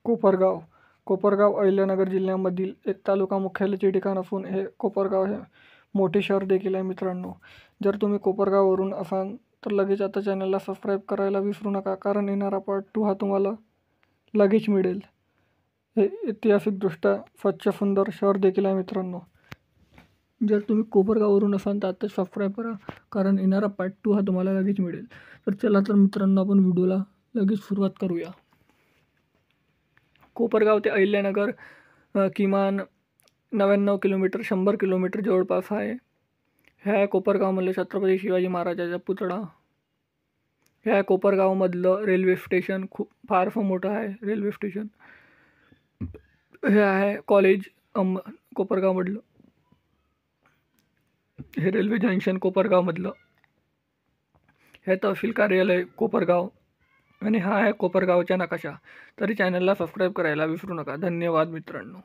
कोपरगाव कोपरगाव अहिल्यानगर जिल्ह्यामधील एक तालुका मुख्यालयाचे ठिकाण असून हे कोपरगाव हे मोठे शहर देखील आहे मित्रांनो. जर तुम्ही कोपरगाववरून असाल तर लगेच आता चॅनलला सबस्क्राईब करायला विसरू नका, कारण येणारा पार्ट 2 हा तुम्हाला लगेच मिळेल. हे ऐतिहासिकदृष्ट्या स्वच्छ सुंदर शहर देखील आहे मित्रांनो. जर तुम्ही कोपरगाववरून असाल तर आता सबस्क्राईब करा, कारण येणारा पार्ट 2 हा तुम्हाला लगेच मिळेल. तर चला तर मित्रांनो, आपण व्हिडिओला लगेच सुरुवात करूया. कोपरगाव ते अहिल्यानगर किमान 99 किलोमीटर 100 किलोमीटर जवळपास आहे. ह्या कोपरगावमधलं छत्रपती शिवाजी महाराजाचा पुतळा. ह्या कोपरगावमधलं रेल्वे स्टेशन फार मोठं आहे. रेल्वे स्टेशन हे आहे कॉलेज कोपरगावमधलं. हे रेल्वे जंक्शन कोपरगावमधलं. हे तहसील कार्यालय कोपरगाव. आणि हा आहे कोपरगावचा नकाशा. तरी चॅनलला सबस्क्राईब करायला विसरू नका. धन्यवाद मित्रांनो.